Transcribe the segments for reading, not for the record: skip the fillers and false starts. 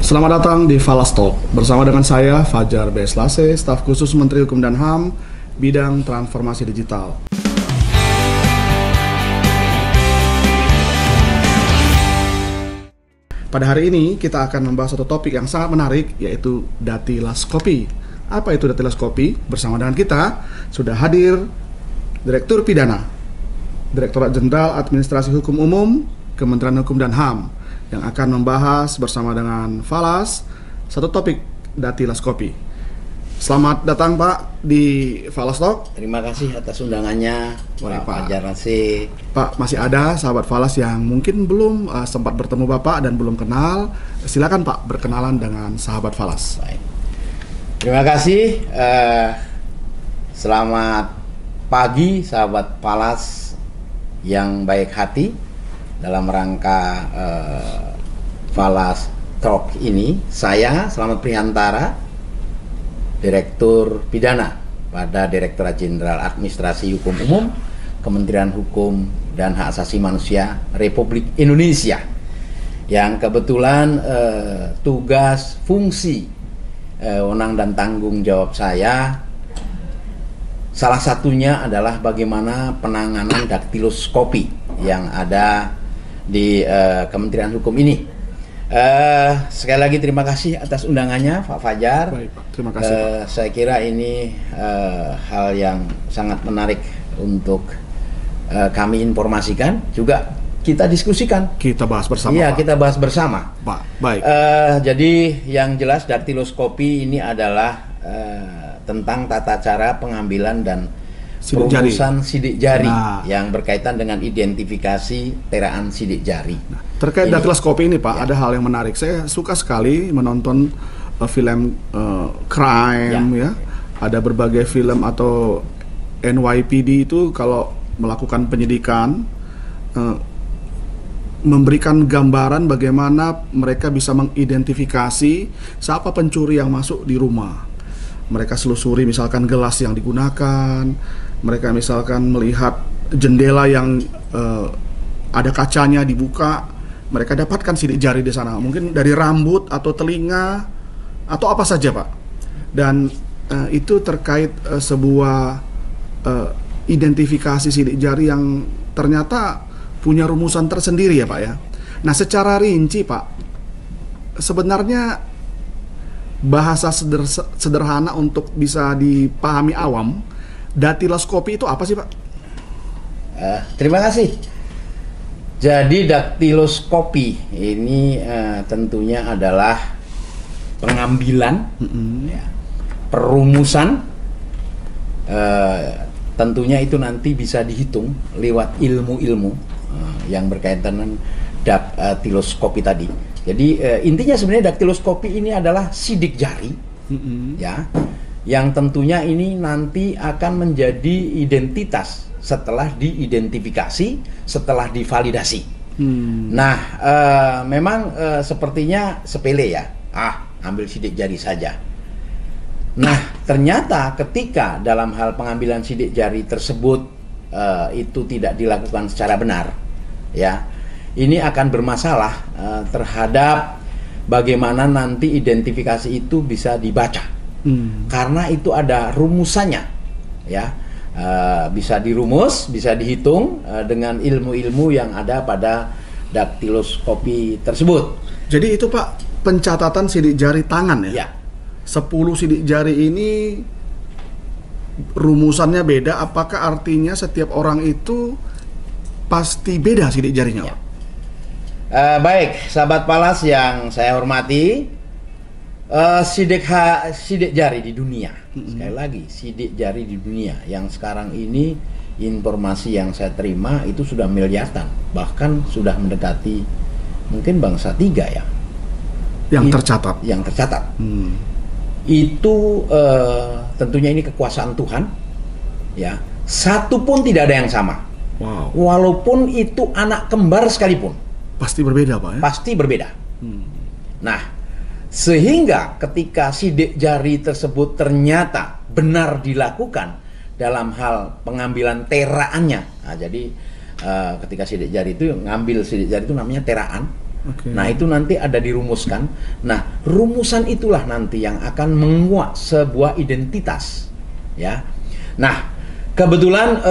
Selamat datang di Falas Talk bersama dengan saya Fajar B. Slase, staf khusus Menteri Hukum dan HAM, bidang transformasi digital. Pada hari ini kita akan membahas satu topik yang sangat menarik, yaitu datiloskopi. Apa itu datiloskopi? Bersama dengan kita sudah hadir Direktur Pidana, Direktorat Jenderal Administrasi Hukum Umum, Kementerian Hukum dan HAM, yang akan membahas bersama dengan Falas satu topik datiloskopi. Selamat datang Pak di Falas Talk. Terima kasih atas undangannya, Pak Fajar Nasi. Pak, masih ada sahabat Falas yang mungkin belum sempat bertemu Bapak dan belum kenal. Silakan Pak berkenalan dengan sahabat Falas. Baik. Terima kasih. Selamat pagi sahabat Falas yang baik hati. Dalam rangka Falas Talk ini, saya Selamat Prihantara, Direktur Pidana pada Direktorat Jenderal Administrasi Hukum Umum, Kementerian Hukum dan Hak Asasi Manusia Republik Indonesia, yang kebetulan tugas, fungsi, wewenang dan tanggung jawab saya salah satunya adalah bagaimana penanganan daktiloskopi yang ada di Kementerian Hukum ini. Sekali lagi terima kasih atas undangannya Pak Fajar. Baik, Pak. Terima kasih, Pak. Saya kira ini hal yang sangat menarik untuk kami informasikan, juga kita diskusikan. Kita bahas bersama. Iya, Pak. kita bahas bersama. Pak, baik. Jadi yang jelas daktiloskopi ini adalah tentang tata cara pengambilan dan perumusan sidik jari yang berkaitan dengan identifikasi teraan sidik jari. Terkait datiloskopi ini Pak, ada hal yang menarik. Saya suka sekali menonton film crime ya. Ada berbagai film atau NYPD itu kalau melakukan penyidikan memberikan gambaran bagaimana mereka bisa mengidentifikasi siapa pencuri yang masuk di rumah. Mereka selusuri misalkan gelas yang digunakan, mereka misalkan melihat jendela yang ada kacanya dibuka, mereka dapatkan sidik jari di sana, mungkin dari rambut atau telinga atau apa saja Pak. Dan itu terkait sebuah identifikasi sidik jari yang ternyata punya rumusan tersendiri ya Pak ya. Nah, secara rinci Pak, sebenarnya bahasa sederhana untuk bisa dipahami awam, datiloskopi itu apa sih Pak? Terima kasih. Jadi daktiloskopi ini tentunya adalah pengambilan, perumusan, tentunya itu nanti bisa dihitung lewat ilmu-ilmu yang berkaitan dengan daktiloskopi tadi. Jadi intinya sebenarnya daktiloskopi ini adalah sidik jari, ya, yang tentunya ini nanti akan menjadi identitas setelah diidentifikasi, setelah divalidasi. Nah, memang sepertinya sepele ya, ambil sidik jari saja. Nah, ternyata ketika dalam hal pengambilan sidik jari tersebut itu tidak dilakukan secara benar, ya. Ini akan bermasalah terhadap bagaimana nanti identifikasi itu bisa dibaca, karena itu ada rumusannya, ya, bisa dirumus, bisa dihitung dengan ilmu-ilmu yang ada pada daktiloskopi tersebut. Jadi itu Pak, pencatatan sidik jari tangan ya? 10 sidik jari ini rumusannya beda, apakah artinya setiap orang itu pasti beda sidik jarinya? Ya. Baik, sahabat Falas yang saya hormati, sidik jari di dunia, sekali lagi sidik jari di dunia yang sekarang ini informasi yang saya terima itu sudah miliaran, bahkan sudah mendekati mungkin bangsa 3 ya yang tercatat. Itu tentunya ini kekuasaan Tuhan, ya. Satu pun tidak ada yang sama. Walaupun itu anak kembar sekalipun. Pasti berbeda Pak ya? Pasti berbeda. Nah, sehingga ketika sidik jari tersebut ternyata benar dilakukan dalam hal pengambilan teraannya. Nah, jadi ketika sidik jari itu ngambil sidik jari itu namanya teraan. Oke. Nah, itu nanti ada dirumuskan. Nah, rumusan itulah nanti yang akan menguak sebuah identitas, ya. Nah, kebetulan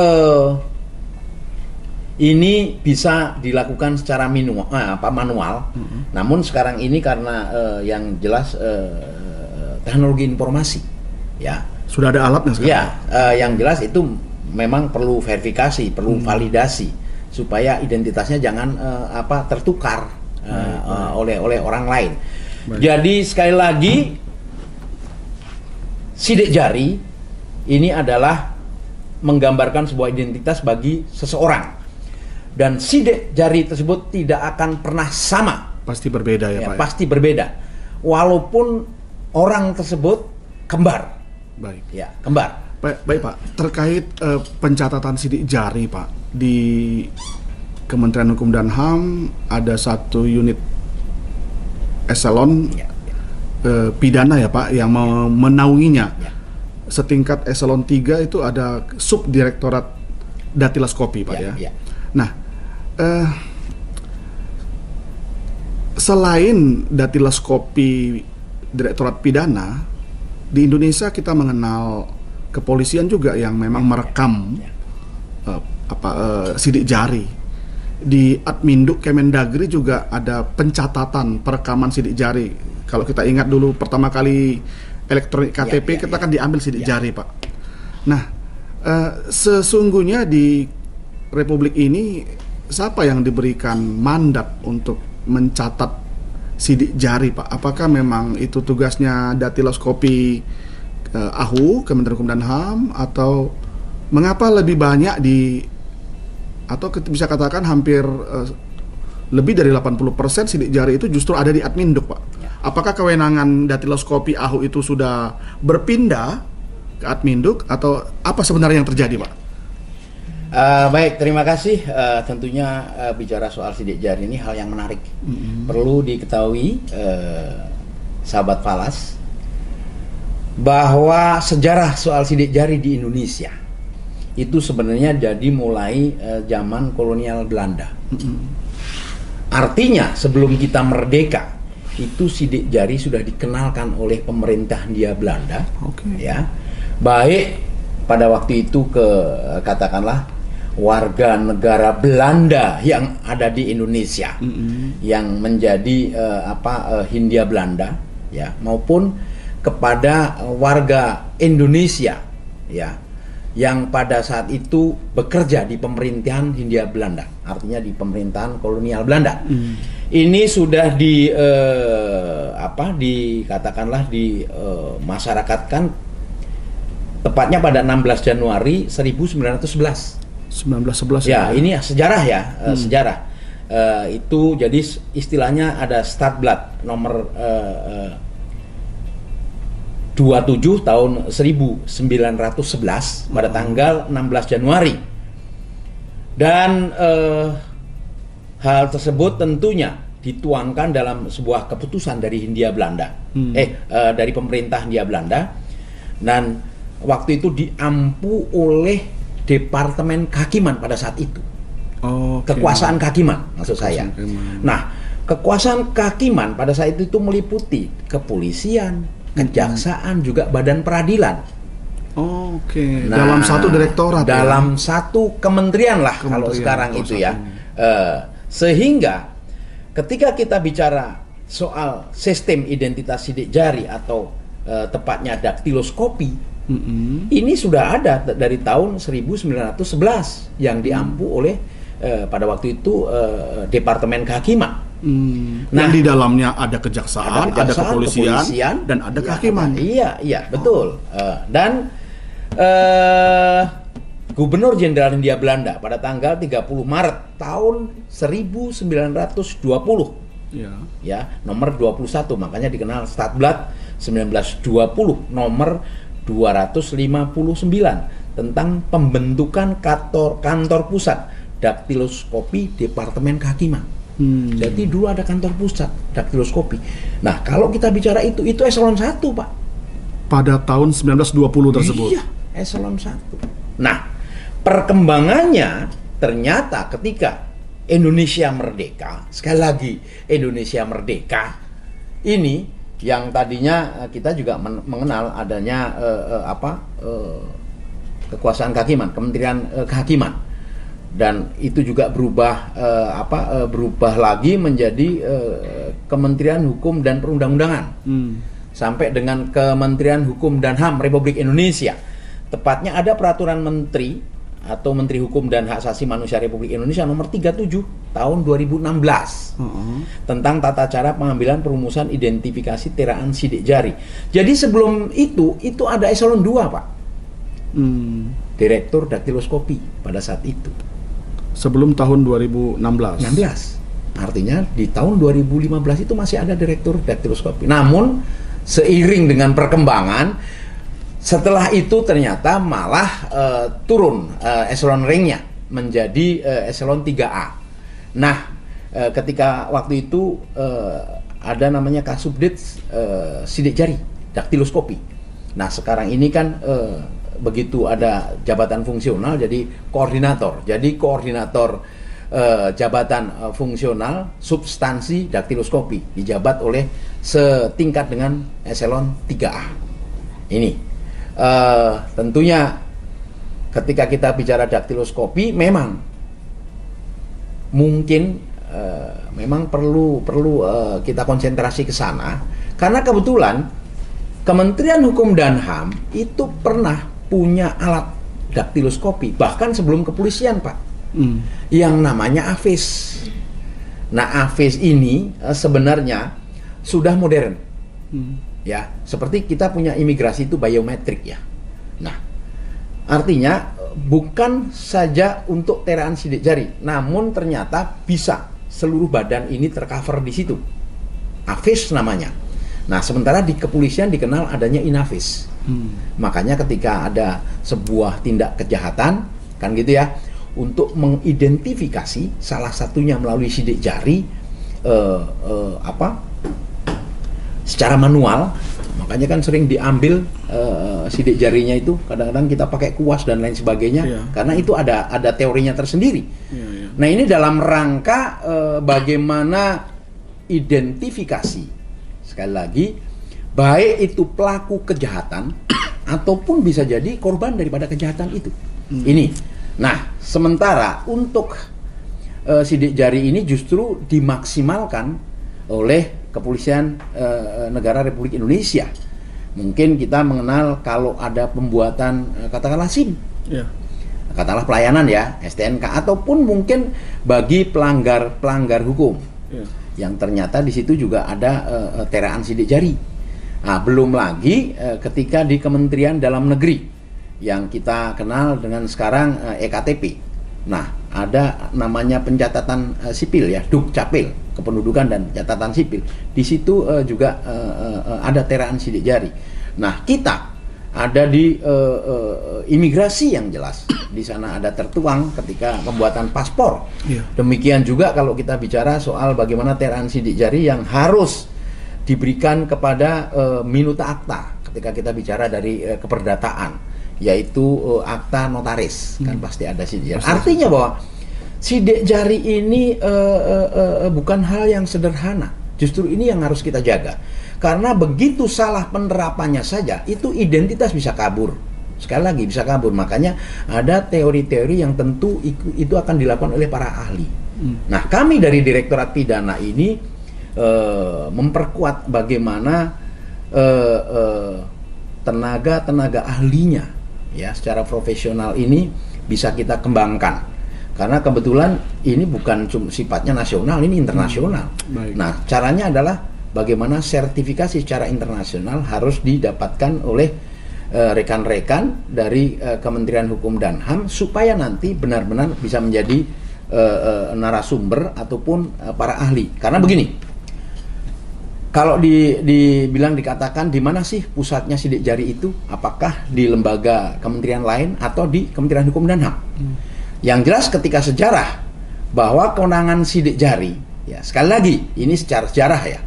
ini bisa dilakukan secara manual. Namun sekarang ini karena yang jelas teknologi informasi, ya. Sudah ada alatnya sekarang. Ya, yang jelas itu memang perlu verifikasi, perlu validasi supaya identitasnya jangan tertukar oleh orang lain. Baik. Jadi sekali lagi, sidik jari ini adalah menggambarkan sebuah identitas bagi seseorang, dan sidik jari tersebut tidak akan pernah sama. Pasti berbeda ya, Pak. Pasti berbeda, walaupun orang tersebut kembar. Baik. Ya, kembar. Baik Pak, terkait pencatatan sidik jari Pak, di Kementerian Hukum dan HAM ada satu unit eselon Ya, pidana ya Pak yang menaunginya. ya. Setingkat eselon 3 itu ada subdirektorat datiloskopi Pak ya. Ya. Nah, selain datiloskopi direktorat pidana, di Indonesia kita mengenal kepolisian juga yang memang merekam sidik jari. Di Adminduk Kemendagri juga ada pencatatan perekaman sidik jari. Kalau kita ingat dulu pertama kali elektronik KTP kita kan diambil sidik jari Pak. Nah, sesungguhnya di Republik ini siapa yang diberikan mandat untuk mencatat sidik jari Pak? Apakah memang itu tugasnya datiloskopi AHU, Kementerian Hukum dan HAM, atau mengapa lebih banyak atau bisa katakan hampir lebih dari 80% sidik jari itu justru ada di Adminduk Pak? Apakah kewenangan datiloskopi AHU itu sudah berpindah ke Adminduk atau apa sebenarnya yang terjadi Pak? Baik, terima kasih. Tentunya bicara soal sidik jari ini hal yang menarik. Perlu diketahui, sahabat Falas, bahwa sejarah soal sidik jari di Indonesia itu sebenarnya jadi mulai zaman kolonial Belanda. Artinya sebelum kita merdeka itu sidik jari sudah dikenalkan oleh pemerintah Hindia Belanda. Ya, baik pada waktu itu katakanlah warga negara Belanda yang ada di Indonesia, yang menjadi Hindia Belanda, ya, maupun kepada warga Indonesia, ya, yang pada saat itu bekerja di pemerintahan Hindia Belanda, artinya di pemerintahan kolonial Belanda. Ini sudah dikatakanlah dimasyarakatkan tepatnya pada 16 Januari 1911. 1911 ya. Ini sejarah ya, sejarah. Itu jadi istilahnya ada Stadblad nomor 27 tahun 1911 pada tanggal 16 Januari. Dan hal tersebut tentunya dituangkan dalam sebuah keputusan dari Hindia Belanda. Dari pemerintah Hindia Belanda, dan waktu itu diampu oleh Departemen Kehakiman pada saat itu. Kekuasaan kehakiman maksud saya. Nah, kekuasaan kehakiman pada saat itu meliputi kepolisian, kejaksaan, juga badan peradilan. Nah, dalam satu direktorat, dalam satu kementerian lah kalau sekarang itu ya. Sehingga ketika kita bicara soal sistem identitas sidik jari atau tepatnya daktiloskopi, ini sudah ada dari tahun 1911 yang diampu oleh pada waktu itu Departemen Kehakiman. Nah, di dalamnya ada kejaksaan, ada kepolisian, dan ada kehakiman. Iya, betul. Dan Gubernur Jenderal Hindia Belanda pada tanggal 30 Maret tahun 1920, ya, nomor 21, makanya dikenal Stadblad 1920 nomor 259 tentang pembentukan kantor pusat daktiloskopi Departemen Kehakiman. Jadi dulu ada kantor pusat daktiloskopi. Nah, kalau kita bicara itu eselon 1, Pak. Pada tahun 1920 tersebut. Iya, eselon 1. Nah, perkembangannya ternyata ketika Indonesia Merdeka, sekali lagi Indonesia Merdeka ini yang tadinya kita juga mengenal adanya kekuasaan kehakiman, Kementerian Kehakiman, dan itu juga berubah lagi menjadi Kementerian Hukum dan Perundang-undangan, sampai dengan Kementerian Hukum dan HAM Republik Indonesia. Tepatnya ada peraturan menteri atau Menteri Hukum dan Hak Asasi Manusia Republik Indonesia nomor 37 tahun 2016 tentang tata cara pengambilan perumusan identifikasi teraan sidik jari. Jadi sebelum itu ada eselon 2, Pak. Direktur daktiloskopi pada saat itu. Sebelum tahun 2016. 16. Artinya di tahun 2015 itu masih ada direktur daktiloskopi. Namun seiring dengan perkembangan, setelah itu ternyata malah turun eselon ranknya menjadi eselon 3A. Nah, ketika waktu itu ada namanya Kasubdit sidik jari, daktiloskopi. Nah, sekarang ini kan begitu ada jabatan fungsional jadi koordinator. Jadi koordinator jabatan fungsional substansi daktiloskopi dijabat oleh setingkat dengan eselon 3A. Ini tentunya ketika kita bicara daktiloskopi memang mungkin memang perlu kita konsentrasi ke sana, karena kebetulan Kementerian Hukum dan HAM itu pernah punya alat daktiloskopi bahkan sebelum kepolisian, Pak, yang namanya AFIS. Nah, AFIS ini sebenarnya sudah modern. Ya, seperti kita punya imigrasi itu biometrik ya. Nah, artinya bukan saja untuk teraan sidik jari, namun ternyata bisa seluruh badan ini tercover di situ. AFIS namanya. Nah, sementara di kepolisian dikenal adanya INAFIS. Makanya ketika ada sebuah tindak kejahatan, kan gitu ya, untuk mengidentifikasi salah satunya melalui sidik jari, secara manual, makanya kan sering diambil sidik jarinya itu, kadang-kadang kita pakai kuas dan lain sebagainya, karena itu ada teorinya tersendiri. Nah, ini dalam rangka bagaimana identifikasi, sekali lagi, baik itu pelaku kejahatan ataupun bisa jadi korban daripada kejahatan itu. Ini. Nah, sementara untuk sidik jari ini justru dimaksimalkan oleh Kepolisian Negara Republik Indonesia. Mungkin kita mengenal kalau ada pembuatan katakanlah SIM, katakanlah pelayanan ya, STNK, ataupun mungkin bagi pelanggar hukum, yang ternyata di situ juga ada teraan sidik jari. Nah, belum lagi ketika di Kementerian Dalam Negeri yang kita kenal dengan sekarang EKTP. Nah, ada namanya pencatatan sipil ya, Dukcapil, kependudukan dan catatan sipil. Di situ juga ada teraan sidik jari. Nah, kita ada di imigrasi yang jelas. Di sana ada tertuang ketika pembuatan paspor. Demikian juga kalau kita bicara soal bagaimana teraan sidik jari yang harus diberikan kepada minuta akta ketika kita bicara dari keperdataan, yaitu akta notaris, kan pasti ada sidik jari. Artinya bahwa sidik jari ini bukan hal yang sederhana. Justru ini yang harus kita jaga. Karena begitu salah penerapannya saja, itu identitas bisa kabur. Sekali lagi bisa kabur. Makanya ada teori-teori yang tentu itu akan dilakukan oleh para ahli. Nah, kami dari Direktorat Pidana ini memperkuat bagaimana tenaga ahlinya ya secara profesional ini bisa kita kembangkan, karena kebetulan ini bukan cuma sifatnya nasional, ini internasional. Nah, caranya adalah bagaimana sertifikasi secara internasional harus didapatkan oleh rekan-rekan dari Kementerian Hukum dan HAM supaya nanti benar-benar bisa menjadi narasumber ataupun para ahli. Karena begini, kalau dikatakan di mana sih pusatnya sidik jari itu? Apakah di lembaga kementerian lain atau di Kementerian Hukum dan HAM? Yang jelas ketika sejarah bahwa kewenangan sidik jari, ya sekali lagi ini secara sejarah ya,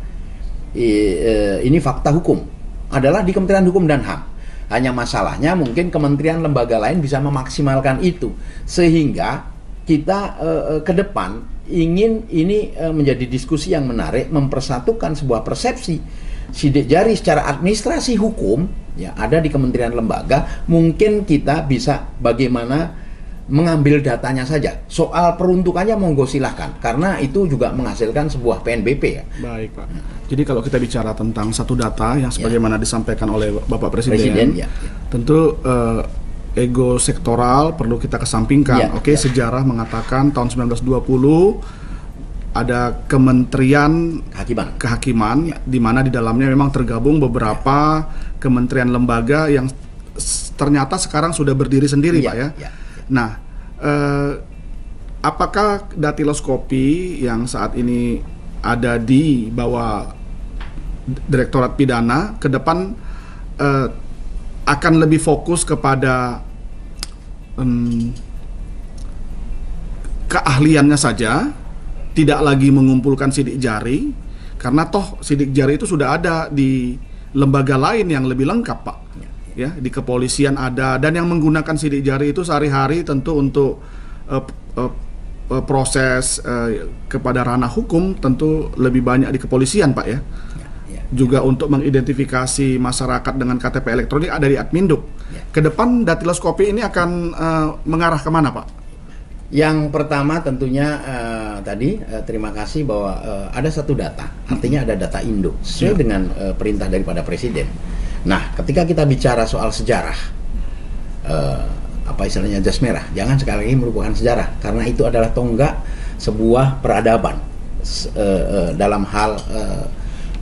ini fakta hukum adalah di Kementerian Hukum dan HAM. Hanya masalahnya mungkin kementerian lembaga lain bisa memaksimalkan itu sehingga kita ke depan ingin ini menjadi diskusi yang menarik, mempersatukan sebuah persepsi sidik jari secara administrasi hukum ya ada di kementerian lembaga. Mungkin kita bisa bagaimana mengambil datanya saja. Soal peruntukannya monggo silahkan, karena itu juga menghasilkan sebuah PNBP ya. Baik Pak. Jadi kalau kita bicara tentang satu data yang sebagaimana disampaikan oleh Bapak Presiden, tentu ego sektoral perlu kita kesampingkan. Sejarah mengatakan tahun 1920 ada Kementerian Kehakiman di mana di dalamnya memang tergabung beberapa kementerian lembaga yang ternyata sekarang sudah berdiri sendiri, Pak ya. Nah, apakah datiloskopi yang saat ini ada di bawah Direktorat Pidana ke depan akan lebih fokus kepada keahliannya saja, tidak lagi mengumpulkan sidik jari, karena toh sidik jari itu sudah ada di lembaga lain yang lebih lengkap, Pak. Ya, di kepolisian ada, dan yang menggunakan sidik jari itu sehari-hari tentu untuk proses kepada ranah hukum tentu lebih banyak di kepolisian, Pak ya. Juga untuk mengidentifikasi masyarakat dengan KTP elektronik ada di Adminduk. Ke depan datiloskopi ini akan mengarah kemana, Pak? Yang pertama tentunya terima kasih bahwa ada satu data, artinya ada data induk sesuai dengan perintah daripada Presiden. Nah, ketika kita bicara soal sejarah, apa istilahnya jas merah, jangan sekali lagi merupakan sejarah, karena itu adalah tonggak sebuah peradaban dalam hal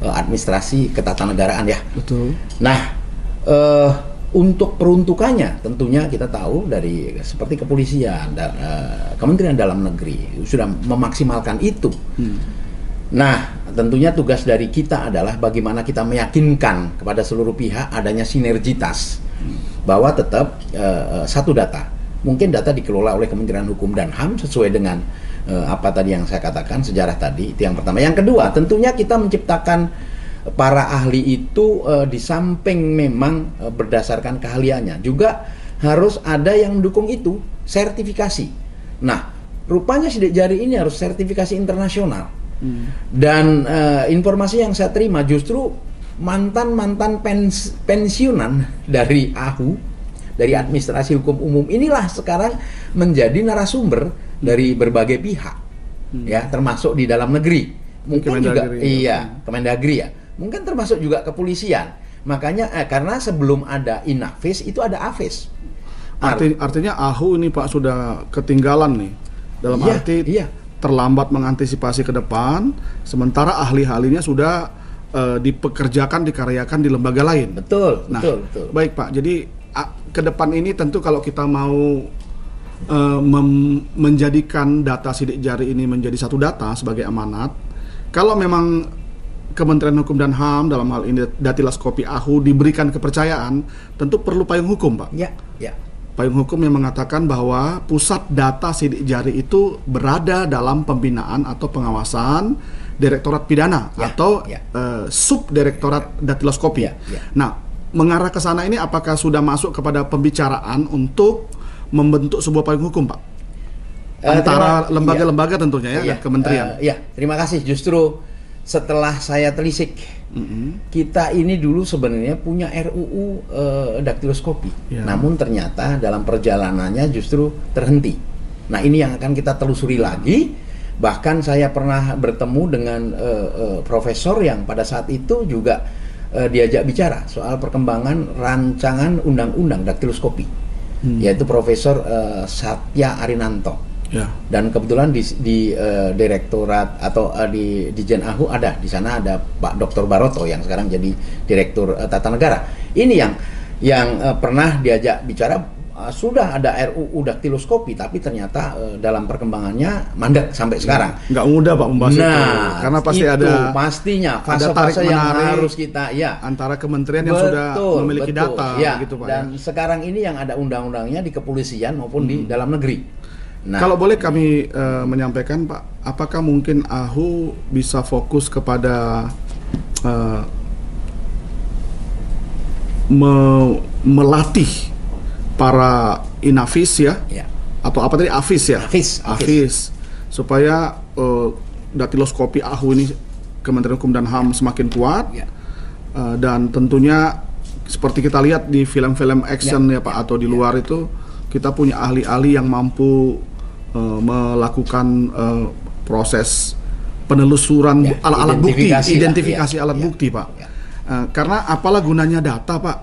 administrasi ketatanegaraan ya. Betul. Nah, untuk peruntukannya tentunya kita tahu dari seperti kepolisian dan Kementerian Dalam Negeri sudah memaksimalkan itu. Nah, tentunya tugas dari kita adalah bagaimana kita meyakinkan kepada seluruh pihak adanya sinergitas bahwa tetap satu data. Mungkin data dikelola oleh Kementerian Hukum dan HAM sesuai dengan apa tadi yang saya katakan, sejarah tadi. Itu yang pertama. Yang kedua, tentunya kita menciptakan para ahli itu di samping memang berdasarkan keahliannya, juga harus ada yang mendukung itu, sertifikasi. Nah, rupanya sidik jari ini harus sertifikasi internasional. Dan informasi yang saya terima justru mantan-mantan pensiunan dari AHU, dari administrasi hukum umum inilah sekarang menjadi narasumber dari berbagai pihak, ya, termasuk di dalam negeri. Mungkin juga Kemendagri ya. Mungkin termasuk juga kepolisian. Makanya karena sebelum ada Inafis itu ada Afis. Artinya AHU ini Pak sudah ketinggalan nih. Dalam arti terlambat mengantisipasi ke depan, sementara ahli-ahlinya sudah dipekerjakan, dikaryakan di lembaga lain. Betul, nah, betul. Baik Pak, jadi ke depan ini tentu kalau kita mau menjadikan data sidik jari ini menjadi satu data sebagai amanat, kalau memang Kementerian Hukum dan HAM dalam hal ini datiloskopi AHU diberikan kepercayaan, tentu perlu payung hukum, Pak. Ya. Payung hukum yang mengatakan bahwa pusat data sidik jari itu berada dalam pembinaan atau pengawasan Direktorat Pidana atau Subdirektorat Datiloskopi. Nah, mengarah ke sana ini apakah sudah masuk kepada pembicaraan untuk membentuk sebuah payung hukum, Pak? Antara lembaga-lembaga tentunya dan kementerian. Terima kasih. Justru setelah saya telisik, kita ini dulu sebenarnya punya RUU daktiloskopi, namun ternyata dalam perjalanannya justru terhenti. Nah, ini yang akan kita telusuri lagi. Bahkan saya pernah bertemu dengan profesor yang pada saat itu juga diajak bicara soal perkembangan rancangan undang-undang daktiloskopi, yaitu Profesor Satya Arinanto. Dan kebetulan di direktorat atau di Jen AHU ada, di sana ada Pak Dr. Baroto yang sekarang jadi Direktur Tata Negara. Ini yang pernah diajak bicara, sudah ada RUU daktiloskopi, tapi ternyata dalam perkembangannya mandek sampai sekarang. Nggak mudah Pak membahas itu, karena pasti itu pastinya fase-fase yang harus kita antara kementerian yang sudah memiliki data, gitu Pak. Dan sekarang ini yang ada undang-undangnya di kepolisian maupun di dalam negeri. Nah, kalau boleh kami menyampaikan Pak, apakah mungkin AHU bisa fokus kepada melatih para Inafis atau apa tadi, AFIS ya? AFIS. Supaya datiloskopi AHU ini Kementerian Hukum dan HAM semakin kuat. Ya. Dan tentunya seperti kita lihat di film-film action ya Pak, atau di luar itu kita punya ahli-ahli yang mampu melakukan proses penelusuran alat bukti, identifikasi alat bukti Pak. Karena apalah gunanya data Pak,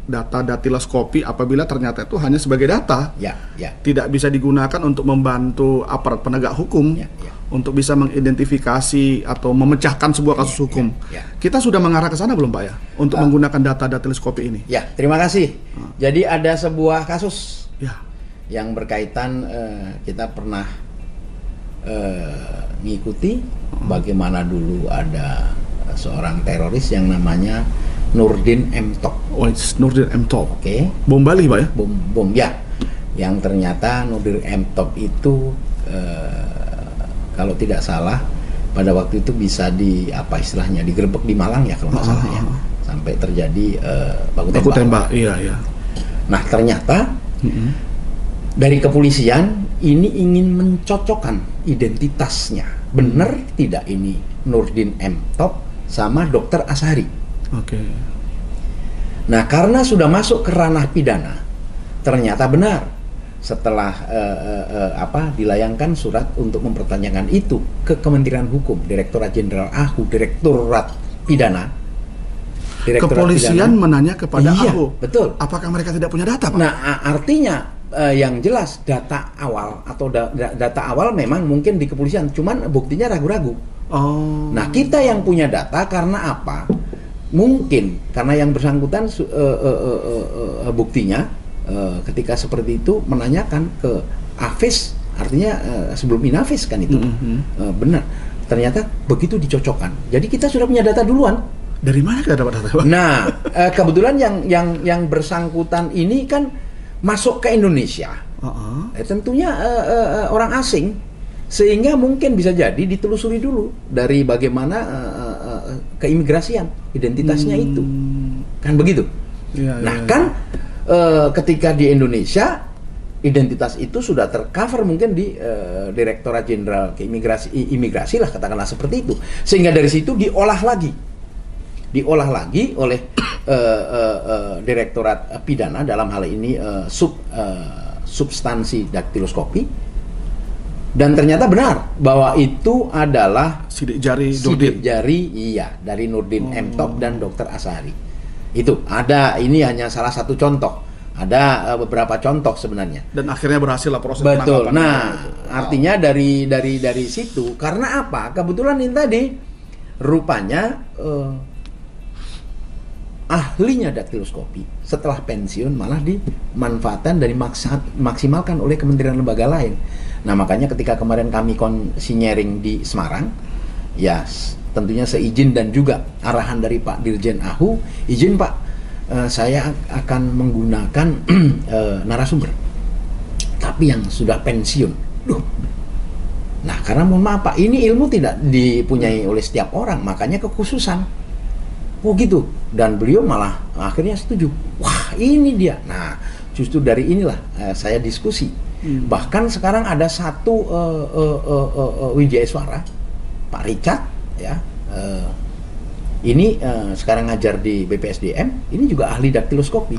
data datiloskopi apabila ternyata itu hanya sebagai data, tidak bisa digunakan untuk membantu aparat penegak hukum untuk bisa mengidentifikasi atau memecahkan sebuah kasus hukum. Kita sudah mengarah ke sana belum Pak ya, untuk menggunakan data datiloskopi ini? Ya, terima kasih. Jadi ada sebuah kasus yang berkaitan, kita pernah ngikuti bagaimana dulu ada seorang teroris yang namanya Nurdin M. Top. Oh, it's Nurdin M. Top. Oke. Bom Bali Pak ya? Bom ya. Yang ternyata Nurdin M. Top itu kalau tidak salah pada waktu itu bisa istilahnya digerebek di Malang ya kalau nggak salah ya. Sampai terjadi baku tembak. Iya. Nah, ternyata dari kepolisian ini ingin mencocokkan identitasnya. Benar tidak ini Nurdin M. Top sama Dr. Azhari. Oke. Nah, karena sudah masuk ke ranah pidana, ternyata benar setelah dilayangkan surat untuk mempertanyakan itu ke Kementerian Hukum, Direktorat Jenderal AHU, Direktorat Pidana. Kepolisian menanya kepada AHU. Betul. Apakah mereka tidak punya data, Pak? Nah, artinya yang jelas data awal atau data awal memang mungkin di kepolisian, cuman buktinya ragu-ragu. Oh. Nah, kita yang punya data karena apa? Mungkin karena yang bersangkutan buktinya ketika seperti itu menanyakan ke AFIS, artinya sebelum Inafis kan itu. Benar. Ternyata begitu dicocokkan. Jadi kita sudah punya data duluan. Dari mana kita dapat data, Pak? Nah, kebetulan yang bersangkutan ini kan masuk ke Indonesia. Tentunya orang asing, sehingga mungkin bisa jadi ditelusuri dulu dari bagaimana keimigrasian identitasnya itu, kan begitu. Kan ketika di Indonesia identitas itu sudah tercover mungkin di Direktorat Jenderal Imigrasi lah, katakanlah seperti itu, sehingga dari situ diolah lagi oleh Direktorat Pidana, dalam hal ini substansi daktiloskopi, dan ternyata benar bahwa itu adalah sidik jari dari Nurdin M. Top dan Dr. Azhari. Itu ada, ini hanya salah satu contoh. Ada beberapa contoh sebenarnya. Dan akhirnya berhasil lah proses penangkapan. Betul. Nah, artinya dari situ, karena apa? Kebetulan ini tadi rupanya ahlinya daktiloskopi setelah pensiun malah dimanfaatkan dan dimaksimalkan oleh kementerian lembaga lain. Nah, makanya ketika kemarin kami konsinyering di Semarang, ya tentunya seizin dan juga arahan dari Pak Dirjen AHU, izin Pak, saya akan menggunakan narasumber, tapi yang sudah pensiun. Nah, karena mohon maaf Pak, ini ilmu tidak dipunyai oleh setiap orang, makanya kekhususan. Oh gitu, dan beliau malah akhirnya setuju. Wah, ini dia. Nah, justru dari inilah saya diskusi. Bahkan sekarang ada satu Wijayswara, Pak Richard, ya. Ini sekarang ngajar di BPSDM. Ini juga ahli daktiloskopi.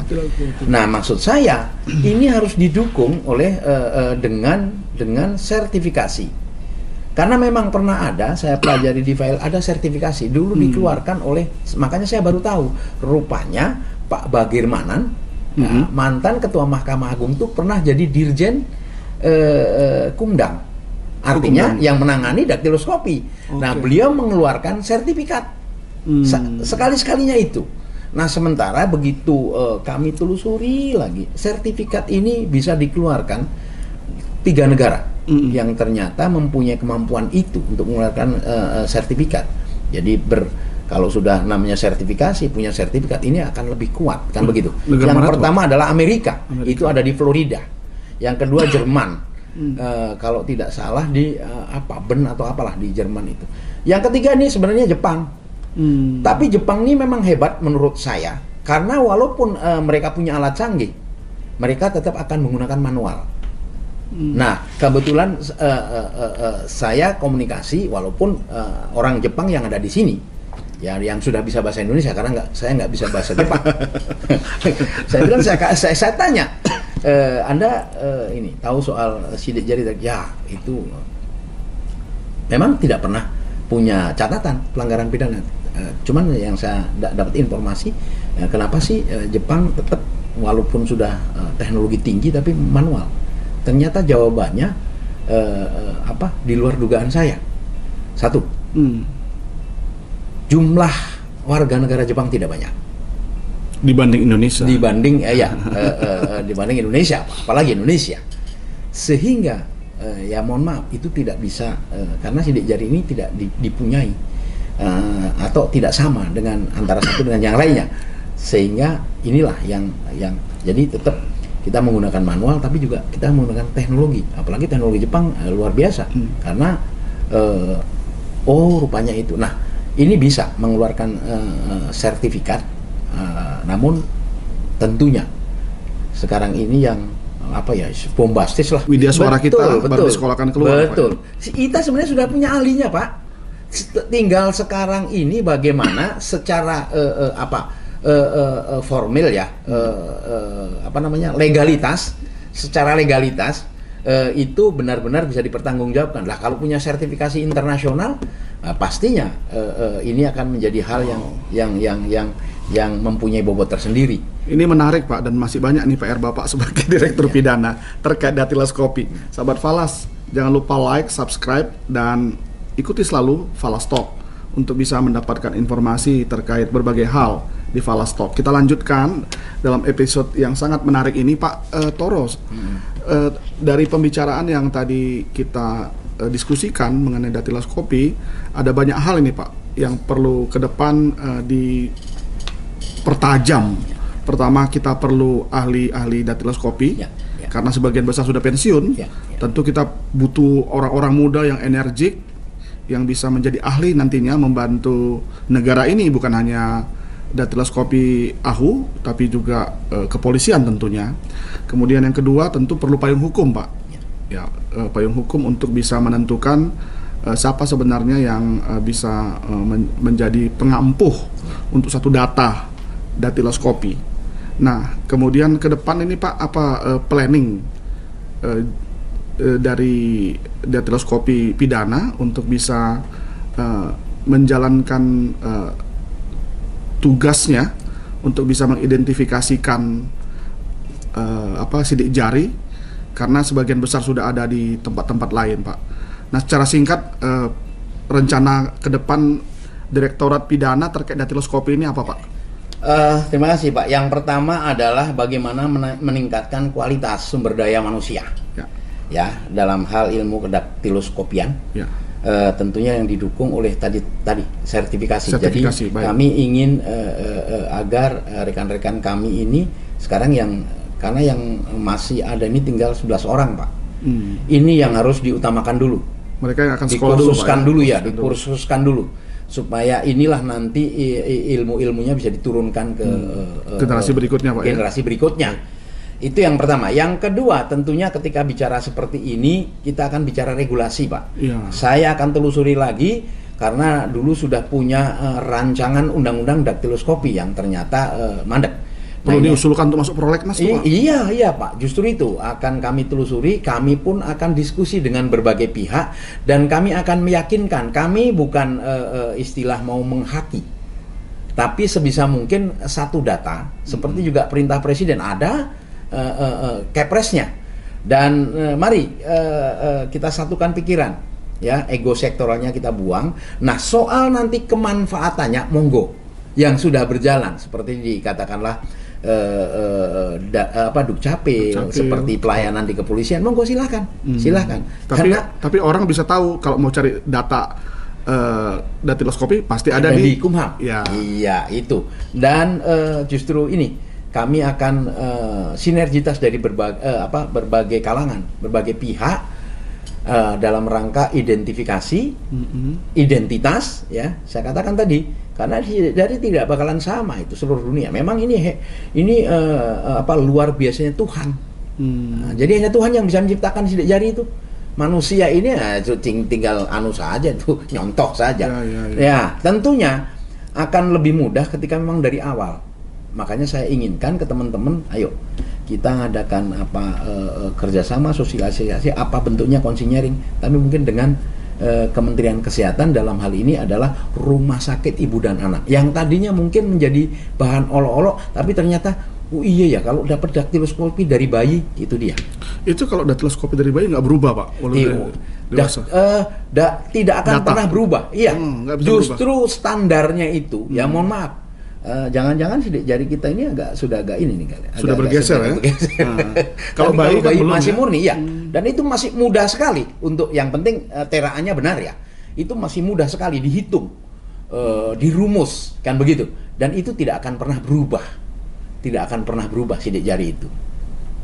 Nah, maksud saya ini harus didukung oleh dengan sertifikasi. Karena memang pernah ada, saya pelajari di file, ada sertifikasi dulu dikeluarkan oleh, makanya saya baru tahu, rupanya Pak Bagirmanan, mantan Ketua Mahkamah Agung itu pernah jadi Dirjen Kumdam, artinya yang menangani daktiloskopi. Nah, beliau mengeluarkan sertifikat sekali-sekalinya itu. Nah, sementara begitu kami telusuri lagi, sertifikat ini bisa dikeluarkan 3 negara. Yang ternyata mempunyai kemampuan itu untuk mengeluarkan sertifikat. Jadi kalau sudah namanya sertifikasi, punya sertifikat, ini akan lebih kuat, kan begitu. Yang pertama adalah Amerika, itu ada di Florida. Yang kedua Jerman, kalau tidak salah di Ben atau apalah di Jerman itu. Yang ketiga ini sebenarnya Jepang. Tapi Jepang ini memang hebat menurut saya, karena walaupun mereka punya alat canggih, mereka tetap akan menggunakan manual. Nah, kebetulan saya komunikasi walaupun orang Jepang yang ada di sini, ya yang sudah bisa bahasa Indonesia karena saya nggak bisa bahasa Jepang. Saya bilang saya tanya, Anda ini tahu soal sidik jari? Ya, itu memang tidak pernah punya catatan pelanggaran pidana. Cuman yang saya dapat informasi, kenapa sih Jepang tetap walaupun sudah teknologi tinggi tapi manual? Ternyata jawabannya di luar dugaan saya. Satu, jumlah warga negara Jepang tidak banyak dibanding Indonesia. Dibanding Indonesia, apalagi Indonesia. Sehingga ya mohon maaf itu tidak bisa karena sidik jari ini tidak dipunyai atau tidak sama dengan antara satu dengan yang lainnya. Sehingga inilah yang jadi tetap kita menggunakan manual, tapi juga kita menggunakan teknologi, apalagi teknologi Jepang luar biasa karena rupanya itu. Nah, ini bisa mengeluarkan sertifikat, namun tentunya sekarang ini yang bombastis lah. Widya suara kita baru disekolahkan keluar. Betul. Kita sebenarnya sudah punya ahlinya, Pak. Tinggal sekarang ini bagaimana secara formil ya, legalitas, secara legalitas itu benar-benar bisa dipertanggungjawabkan. Lah kalau punya sertifikasi internasional, pastinya ini akan menjadi hal yang mempunyai bobot tersendiri. Ini menarik Pak, dan masih banyak nih PR Bapak sebagai Direktur Pidana terkait datiloskopi. Sahabat Falas, jangan lupa like, subscribe, dan ikuti selalu Falas Talk untuk bisa mendapatkan informasi terkait berbagai hal di Falas Talk. Kita lanjutkan dalam episode yang sangat menarik ini, Pak Toros. Dari pembicaraan yang tadi kita diskusikan mengenai datiloskopi, ada banyak hal ini Pak yang perlu ke depan dipertajam. Pertama, kita perlu ahli-ahli datiloskopi, karena sebagian besar sudah pensiun. Tentu kita butuh orang-orang muda yang energik, yang bisa menjadi ahli nantinya membantu negara ini, bukan hanya datiloskopi AHU, tapi juga kepolisian tentunya. Kemudian yang kedua tentu perlu payung hukum, Pak. Payung hukum untuk bisa menentukan siapa sebenarnya yang bisa menjadi pengampuh untuk satu data datiloskopi. Nah, kemudian ke depan ini Pak, planning dari datiloskopi pidana untuk bisa menjalankan tugasnya untuk bisa mengidentifikasikan sidik jari, karena sebagian besar sudah ada di tempat-tempat lain, Pak. Nah, secara singkat, rencana ke depan Direktorat Pidana terkait datiloskopi ini apa, Pak? Terima kasih, Pak. Yang pertama adalah bagaimana meningkatkan kualitas sumber daya manusia, ya dalam hal ilmu kedaktiloskopian. Tentunya yang didukung oleh tadi sertifikasi. Jadi baik. Kami ingin agar rekan-rekan kami ini sekarang karena yang masih ada ini tinggal 11 orang, Pak. Ini yang harus diutamakan dulu. Mereka yang akan sekolah dikursuskan dulu supaya inilah nanti ilmu-ilmunya bisa diturunkan ke generasi berikutnya, Pak. Generasi berikutnya. Itu yang pertama. Yang kedua, tentunya ketika bicara seperti ini, kita akan bicara regulasi, Pak. Saya akan telusuri lagi, karena dulu sudah punya rancangan undang-undang daktiloskopi yang ternyata mandek. Perlu diusulkan untuk masuk prolegnas, Pak? Iya, Pak. Justru itu akan kami telusuri. Kami pun akan diskusi dengan berbagai pihak, dan kami akan meyakinkan. Kami bukan istilah mau menghaki, tapi sebisa mungkin satu data, seperti juga perintah Presiden ada Kepresnya, dan mari kita satukan pikiran, ya, ego sektoralnya kita buang. Nah, soal nanti kemanfaatannya monggo, yang sudah berjalan seperti dikatakanlah Dukcapil, seperti pelayanan di kepolisian, monggo silahkan. Tapi orang bisa tahu kalau mau cari data datiloskopi pasti ada di Kumham. Iya, itu. Dan justru ini kami akan sinergitas dari berbagai kalangan, berbagai pihak dalam rangka identifikasi, identitas, ya. Saya katakan tadi, karena dari tidak bakalan sama itu seluruh dunia. Memang ini luar biasanya Tuhan Nah, jadi hanya Tuhan yang bisa menciptakan sidik jari itu. Manusia ini ya, tinggal anu saja tuh, nyontoh saja. Ya, tentunya akan lebih mudah ketika memang dari awal. Makanya saya inginkan ke teman-teman, ayo kita ngadakan kerjasama sosialisasi apa bentuknya konseling, tapi mungkin dengan Kementerian Kesehatan dalam hal ini adalah rumah sakit ibu dan anak yang tadinya mungkin menjadi bahan olok-olok, tapi ternyata oh iya ya, kalau dapat daktiloskopi dari bayi, itu dia. Itu kalau daktiloskopi dari bayi nggak berubah, Pak? Dewasa. Tidak akan pernah berubah. Iya. Justru berubah. Standarnya itu, ya mohon maaf, jangan-jangan sidik jari kita ini sudah agak ini nih kali. Sudah bergeser ya. Kalau bayi kan belum, masih ya? Murni, ya. Dan itu masih mudah sekali untuk yang penting teraannya benar ya. Itu masih mudah sekali dihitung, dirumus, kan begitu. Dan itu tidak akan pernah berubah. Tidak akan pernah berubah sidik jari itu.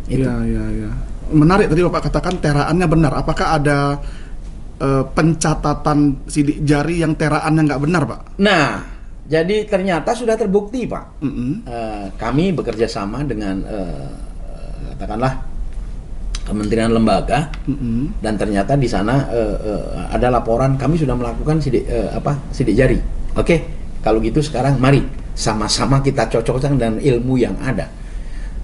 Iya. Menarik tadi Bapak katakan teraannya benar. Apakah ada pencatatan sidik jari yang teraannya nggak benar, Pak? Nah, jadi ternyata sudah terbukti, Pak. Kami bekerja sama dengan katakanlah kementerian lembaga, dan ternyata di sana ada laporan kami sudah melakukan sidik jari. Oke, kalau gitu sekarang mari sama-sama kita cocokkan dengan ilmu yang ada.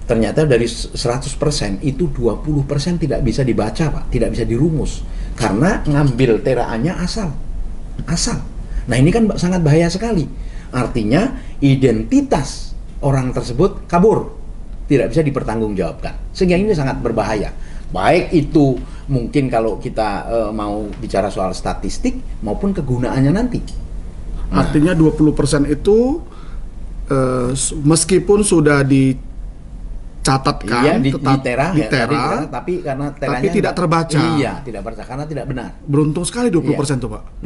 Ternyata dari 100% itu 20% tidak bisa dibaca, Pak, tidak bisa dirumus karena ngambil teraannya asal. Nah, ini kan sangat bahaya sekali. Artinya identitas orang tersebut kabur, tidak bisa dipertanggungjawabkan. Sehingga ini sangat berbahaya. Baik itu mungkin kalau kita mau bicara soal statistik maupun kegunaannya nanti. Artinya 20% itu meskipun sudah dicatatkan, tetap di tera, tapi karena teranya tidak terbaca. Iya, tidak terbaca karena tidak benar. Beruntung sekali 20% tuh, Pak.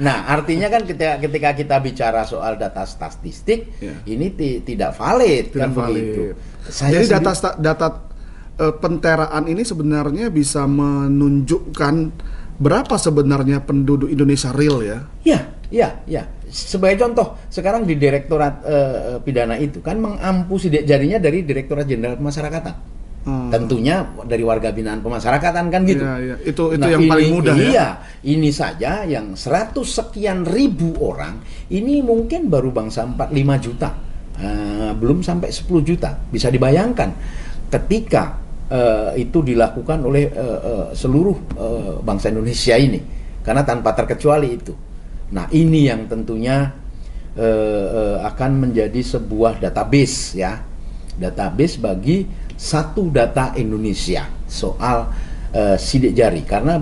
Nah, artinya kan ketika kita bicara soal data statistik, ini tidak valid, kan begitu. Jadi data penteraan ini sebenarnya bisa menunjukkan berapa sebenarnya penduduk Indonesia real ya? Iya. Sebagai contoh, sekarang di Direktorat Pidana itu kan mengampu sidik jarinya dari Direktorat Jenderal Pemasyarakatan. Tentunya dari warga binaan pemasyarakatan kan gitu. Iya. Itu yang paling mudah ya. Iya, ini saja yang 100 sekian ribu orang, ini mungkin baru bangsa 45 juta. Belum sampai 10 juta. Bisa dibayangkan ketika itu dilakukan oleh seluruh bangsa Indonesia ini, karena tanpa terkecuali itu. Nah, ini yang tentunya akan menjadi sebuah database ya, database bagi satu data Indonesia soal sidik jari. Karena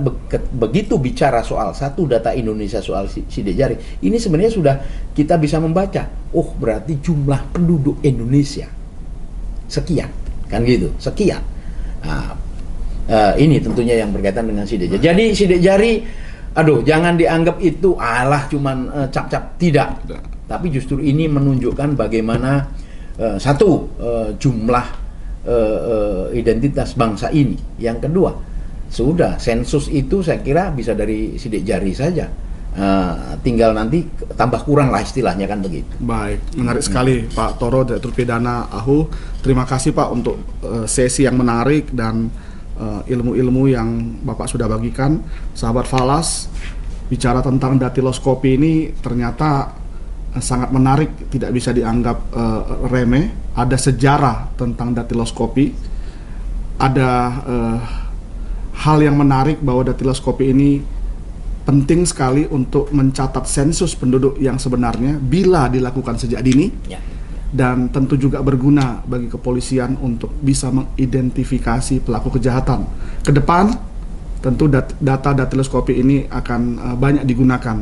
begitu bicara soal satu data Indonesia soal sidik jari, ini sebenarnya sudah kita bisa membaca, oh berarti jumlah penduduk Indonesia sekian, kan gitu, sekian. Nah, ini tentunya yang berkaitan dengan sidik jari. Jadi sidik jari, jangan dianggap itu cuman cap-cap, tidak. Tapi justru ini menunjukkan bagaimana jumlah identitas bangsa ini. Yang kedua, sudah sensus itu saya kira bisa dari sidik jari saja. Tinggal nanti tambah kurang lah istilahnya, kan begitu. Baik, menarik sekali Pak Toro, Direktur Pidana AHU. Terima kasih Pak untuk sesi yang menarik dan ilmu-ilmu yang Bapak sudah bagikan. Sahabat Falas, bicara tentang daktiloskopi ini ternyata sangat menarik, tidak bisa dianggap remeh. Ada sejarah tentang daktiloskopi, ada hal yang menarik bahwa daktiloskopi ini penting sekali untuk mencatat sensus penduduk yang sebenarnya bila dilakukan sejak dini, dan tentu juga berguna bagi kepolisian untuk bisa mengidentifikasi pelaku kejahatan. Ke depan tentu data daktiloskopi ini akan banyak digunakan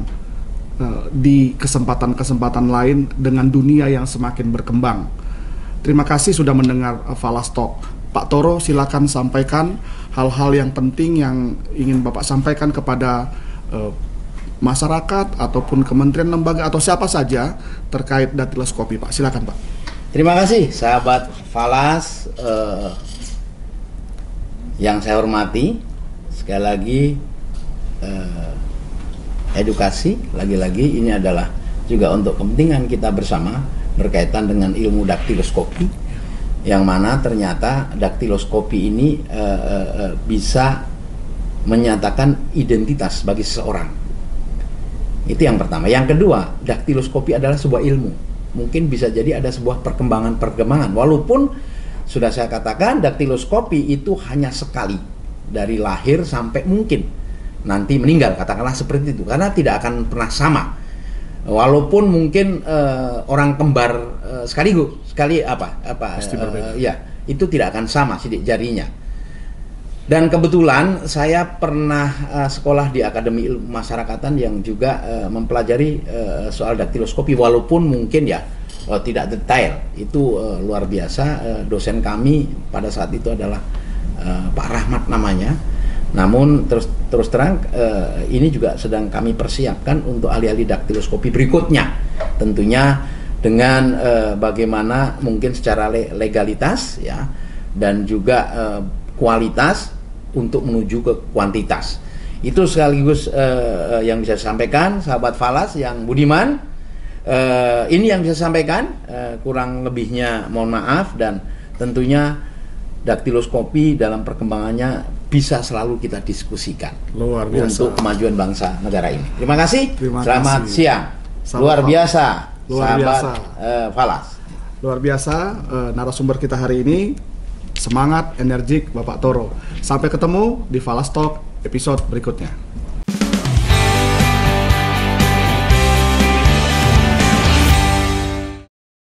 di kesempatan-kesempatan lain dengan dunia yang semakin berkembang. Terima kasih sudah mendengar Falas Talk. Pak Toro, silakan sampaikan hal-hal yang penting yang ingin Bapak sampaikan kepada masyarakat ataupun kementerian, lembaga atau siapa saja terkait daktiloskopi, Pak. Silakan, Pak. Terima kasih sahabat Falas yang saya hormati. Sekali lagi edukasi, lagi-lagi ini adalah juga untuk kepentingan kita bersama berkaitan dengan ilmu daktiloskopi. yang mana ternyata daktiloskopi ini bisa menyatakan identitas bagi seseorang. Itu yang pertama. Yang kedua, daktiloskopi adalah sebuah ilmu. Mungkin bisa jadi ada sebuah perkembangan. Walaupun sudah saya katakan daktiloskopi itu hanya sekali dari lahir sampai mungkin nanti meninggal, katakanlah seperti itu. Karena tidak akan pernah sama. Walaupun mungkin orang kembar ya itu tidak akan sama sidik jarinya. Dan kebetulan saya pernah sekolah di Akademi Ilmu Masyarakatan yang juga mempelajari soal daktiloskopi, walaupun mungkin ya tidak detail. Itu luar biasa. Dosen kami pada saat itu adalah Pak Rahmat namanya. Namun terus terang ini juga sedang kami persiapkan untuk ahli-ahli daktiloskopi berikutnya, tentunya dengan bagaimana mungkin secara legalitas ya, dan juga kualitas untuk menuju ke kuantitas. Itu sekaligus yang bisa saya sampaikan, sahabat Falas yang budiman. Ini yang bisa saya sampaikan, kurang lebihnya mohon maaf, dan tentunya daktiloskopi dalam perkembangannya bisa selalu kita diskusikan luar biasa untuk kemajuan bangsa negara ini. Terima kasih. Selamat kasih. siang. Luar biasa. Luar biasa. Falas. Luar biasa narasumber kita hari ini. Semangat, energik Bapak Toro. Sampai ketemu di Falas Talk episode berikutnya.